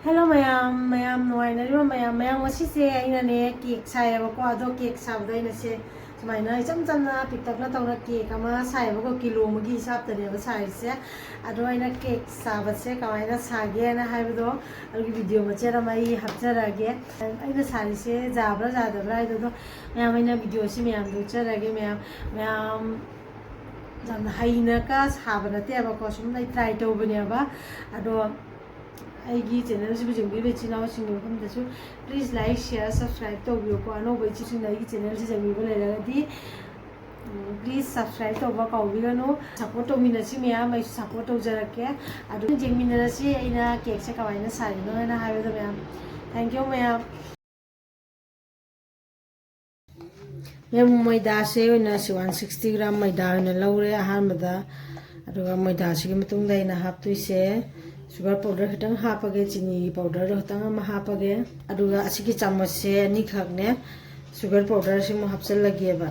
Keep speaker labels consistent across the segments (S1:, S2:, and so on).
S1: Hello mayam nuwainariba mayam wasise ainane cake saibako ado cake sabda ainase sumaina icham chamna piktapna tawna cake ama saibako kilo magi hisabtane ba saise ado aina cake sabase kamaina sage na haibdo algi video machera mai hapjarage aina sarise jabra jadabra ido mayam aina video si mayam do charage mayam jamna haina ka sabana te abako sumna try tawbane ba ado आईगी channel से जोंगी बेची ना सिंग हम दसु please like share subscribe तो बियो को अनो बेची सिंग आईगी चैनल से जोंगी बोले लगा दी प्लीज सब्सक्राइब तो बा काउ बिगनो सपोर्ट तो मिनसी मिया मैं सपोर्ट तो जरा के अदु जेंग मिनरसी आइना केक से कवाइना सारिनो ना हायो तो ma'am thank you ma'am ma'am मैदा से ओइना 160 ग्राम मैदा ओइना लौरे अहानबदा अदुगा मैदा से के मतुंग दाइना हापतुइसे sugar powder खितंग हापगे चीनी powder खितंग हापगे अदुगा असिकी चम्मच से अनि खकने sugar powder से मु हापचल लगेबा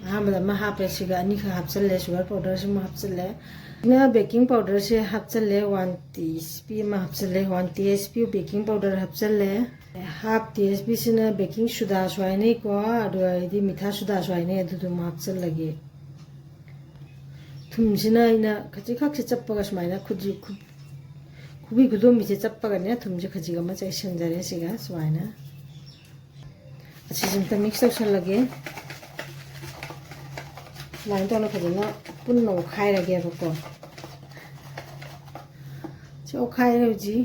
S1: हामदा म हापे सिगा अनि ख हापचले sugar powder से मु हापचले ना baking powder से हापचले 1 teaspoon म हापचले 1 teaspoon baking powder हापचले हाफ teaspoon से ना baking soda स्वाइने को अदुगा इदि मीठा soda स्वाइने अदुदु म हापचल लगे थुमसिना इना खची खक से चप्पगा समाइना खुजी खुबी खुदोम बिचे चप्पगा ने थुमसे खजीगा म चाहिँ संजरे सिगा स्वाइना अच्छी जिंता मिक्स तौसन लगे लाइन तो खजना पुन्नो खाइ लगे बको जो खाइ रजी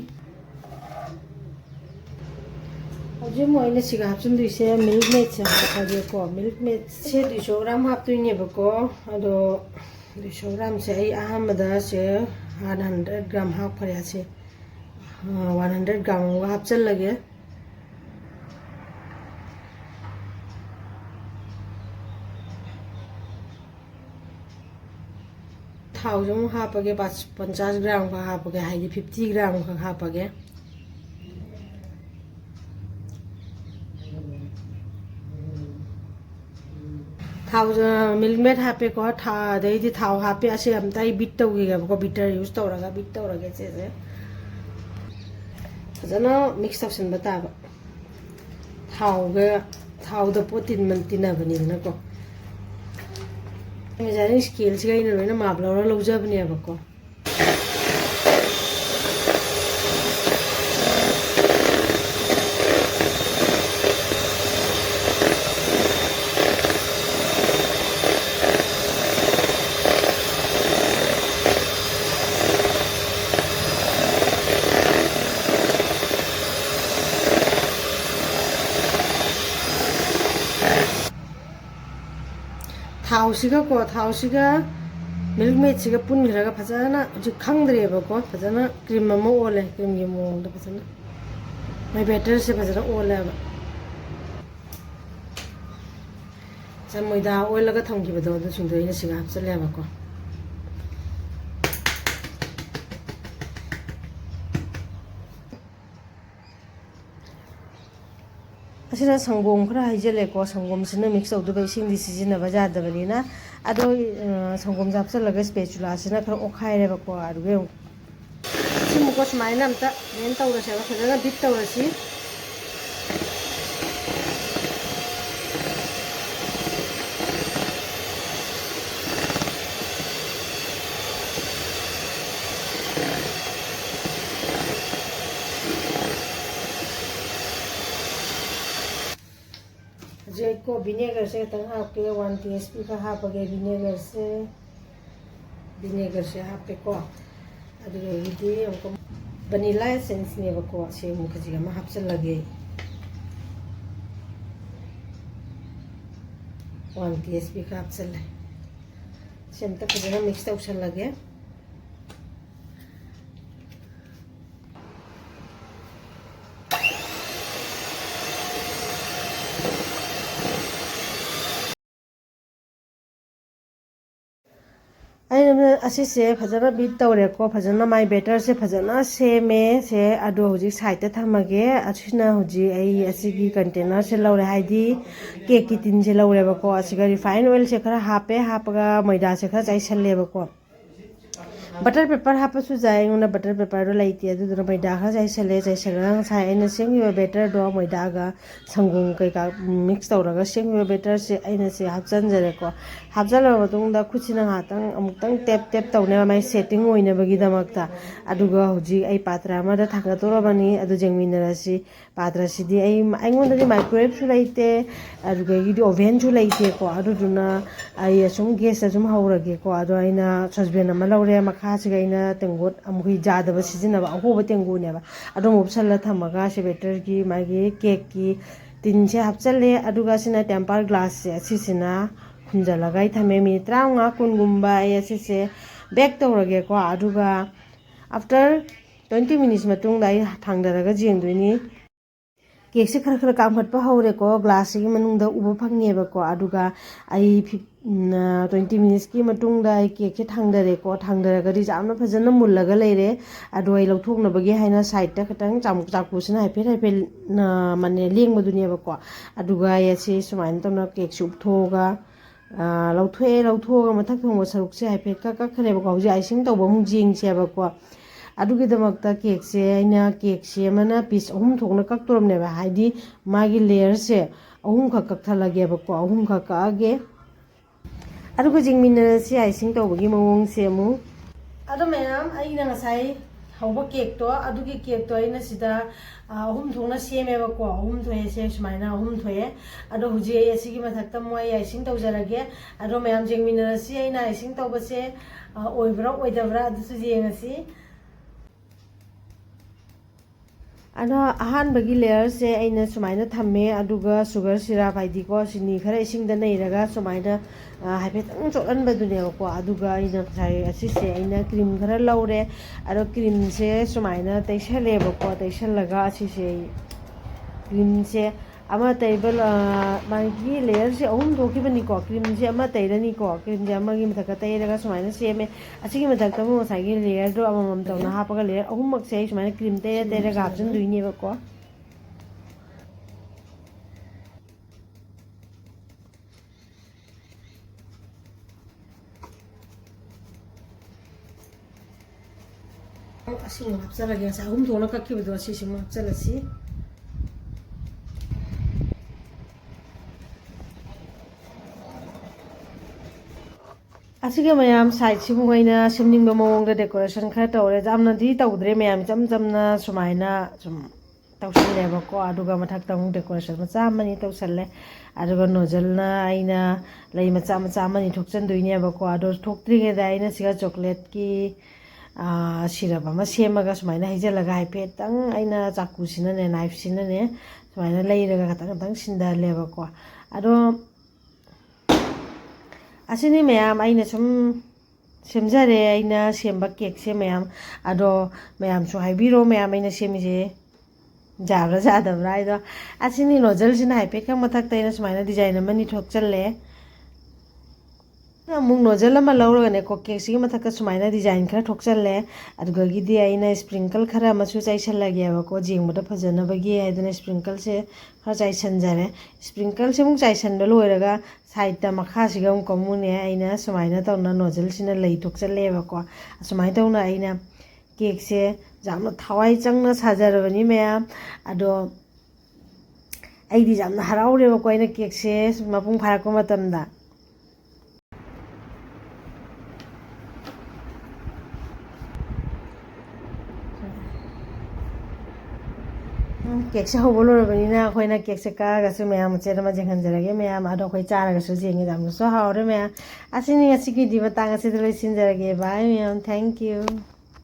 S1: अझै म अहिले सिगा हाप्छन दुइसे मिल्क मेड से हापगे को मिल्क मेड से 200 ग्राम हाप्तुइने बको अदो 200 ग्राम से अहमदा से 100 ग्राम हाफ फरिया से 100 ग्राम हापचल लगे थाउजों हापगे 50 ग्राम का हापगे हाइदि 50 ग्राम का हापगे मिल्क मेड हापे को थादी थाव हापे असे अमताई बीट तौगे को बीटर यूज तौरगा बीट तौरगे से फजना मिक्स तौसन बताबा थाव द पोतिन मन तिना बनी न को मेजरिंग स्केल से इन रोइना मापलौरा लौजबने बको थाउसिगा मिल्क मेड सिगा पुनग्रागा फजाना जो खंगद्रेबा को फजाना क्रीम म ओले क्रीम गे मोंग द फजाना माय बैटर से फजाना ओले बा चा मैदा ओइल लगा थंगी बदो द सुंदोइना सिगा हपचले बा को असिना संगोम खरा हाइजले को संगोम सिना मिक्स तौदबा इसिंग दि सिजिनबा जादबनिना अदो संगोम जापचलगा स्पैचुला सिना खरा ओखाइरेबा को आरुगे सिमुको समाइना अमता रेन तौरसेबा खजना बिट तौरसी को विनेगर से तंग हापके 1 टीस्पून का हापगे विनेगर से हापे को अदुगे इदि हमको वनीला एसेंस ने बको से मुखजिगा म हापचल लगे 1 टीस्पून का हापचल सेम तक जरा मिक्स तौसन लगे असिसे फजना बीट तौरे को फजना माय बेटर से फजना सेमे से अदो हुजी साइड थमगे असिना हुजी आई असिगी कंटेनर से लौरे हाइदी केक की टिन से लौरे बको असिगा रिफाइन ऑयल से खरा हापे हापगा मैदा से खरा चाइसले बको बटर पेपर हापसु जाए उन्ना बटर पेपर दो लाइती अदुदुना मैदा खा जाइसले जाइसला ngasai aina sengiba better do मैदा ga संगुम कैका मिक्स तौरगा sengiba better se aina se hapjanjare ko hapjala matungda खुचिना हातंग अमुक्तंग टेप टेप तौने माइ सेटिंग ओइने बगी दमकता अदुगा हुजी आई पात्रा अमदा थांगा तोरबनी अदु जेंगमिनरासि पात्रा सिदि आई आइंगोंदि माइक्रोवेव सु लाइते अदुगा गिदि ओवन सु लाइते को अदुदुना आई असुम गैस असुम हौरगे को अदु आइना ससबेन अमा लौरे मखा सिगैना तेंगोट अमुखि जादबा सिजिनबा अहोबा तेंगुनेबा अदु मोबसल्ला थमगा से बेटर की मागी केक की तीन से हपचले अदुगा सिना टेम्पर ग्लास से सिसिना खुंजलगा थमे मिनिट 30 कुनगुंबा ऐसे बेक तौरगे को अदुगा आफ्टर 20 मिनिट्स मतुंग दाई थांगदरगा जेंगदोइनी केक से खर खर कामखटपा हौरे को ग्लास की मनुंगदा उबा फंगेबा को अदुगा आई 20 मिनिट्स की मतुंग दाई केक से थांगदरे को थांगदरगा रि जामना फजन मुल्लगा लेरे अदु आई लौथोकनबगे हाइना साइड ता खतंग चामुक चाकुसना हाइफे हाइफे माने लेंगबदुनेबा को अदुगा ऐसे सुमाइन तौना केक सुपथोगा लौथोगा मथक थोंबा सरुक से हाइफे कखरेबा को हौजी आइसिंग तौबा मु जेंगसेबा को अदुगिदमकता केक से आइना केक से मना पीस अहुम थोकना कक्तोरमनेबा हाइदि मागी लेयर से अहुम खक कक्थलगेबा को अहुम खक कागे अदुगा जेंगमिनरसि आइसिंग तौबगी मवोंग से मु अदु मैम आइना ngasai हौबा केक तो अदुगी केक तो आइना सिदा अहुम थोकना सेमेबा को अहुम थोए से सुमाइना अहुम थोए अदु हुजी एसिगी मथक्ता मोय आइसिंग तौजरगे अदु मैम जेंगमिनरसि आइना आइसिंग तौबसे ओइब्रा ओइदब्रा अदुसु जेंगसि अना अहानबगी लेयर से आइना सुमाइना थम्मे अदुगा शुगर सिरप हाइदिको सिनी खरा इसिंगदा नैरगा सुमाइना हाइफेतंग चोलनबदुनेको अदुगा आइना साइ असिसे आइना क्रीम खरा लौरे अरो क्रीम से सुमाइना तैसलेबको तैसलगा असिसे क्रीम से अमा टेबल मागी लेयर से अहुम थोकिबनिको क्रीम से अमा तैरनिको क्रीम से अमागी मथका तैरगा सुमाइना सेमे असिगी मथक्ता मो साइगी लेयर दो अमम तौना हापगा लेयर अहुम मक्से सुमाइना क्रीम तैरगा हापजन दुइनेबको असिंग हापचलगे सा अहुम थोना कक्किबदो असिसिंग हापचलसि असिगे मयाम साइड सिबुंगैना सिमनिंगबा मवोंगदा डेकोरेशन खरा तौरे जामनादि तौद्रे मयाम चम चमना सुमाइना सुम तौसलेबको अदुगा मथक तंग डेकोरेशन मचा मनी तौसले अदुगा नोजलना आइना लई मचा मचा मनी ठोकचन दुइनेबको अदो ठोक्त्रिगेदा आइना सिगा चॉकलेट की सिरप अमा सेमगा सुमाइना हिजलगा हाइफेतंग आइना चाकुसिनाने नाइफ सिनाने सुमाइना लैरगा खतंग तंग सिन्दालेबको अदो असिनी मैम आइना सुम सेमजरे आइना सेमबा केक से मैम अदो मैम सु हाइबिरो मैम आइना सेमिसे जाब्रा जादब्रा आइदो असिनी नोजल सिना हाइफेक मथक तैना सुमाइना डिजाइन अमनि ठोकचल्ले अमुक नोजल अमा लौरगने को केक सिगी मथक सुमाइना डिजाइन खरा ठोकचल्ले अदुगा गिदि आइना स्प्रिंकल खरा अमसु चाइसल्लागेबको जेंगबदा फजनबगी आइदना स्प्रिंकल से खरा चाइसनजरे स्प्रिंकल से मुक चाइसनबा लोइरगा साइडता मखासिगा मुक कमुने आइना सुमाइना तौना नोजल सिना लई ठोकचल्लेबको सुमाइना तौना आइना केक से जामना थावाई चंगना साजरबनी मैम अदो आइदि जामना हराउरेबको आइना केक से मपुंग फारको मतमदा केक से हौबा लोरबनिना अखोइना केक से कागासु मैम चेरमा जेंहनजरगे मैम अदो अखोइ चारगासु जेंगे जामनासु हाउरे मैम असिनि असिगी दिबा तांगासे लोइसिनजरगे बाय मैम थैंक यू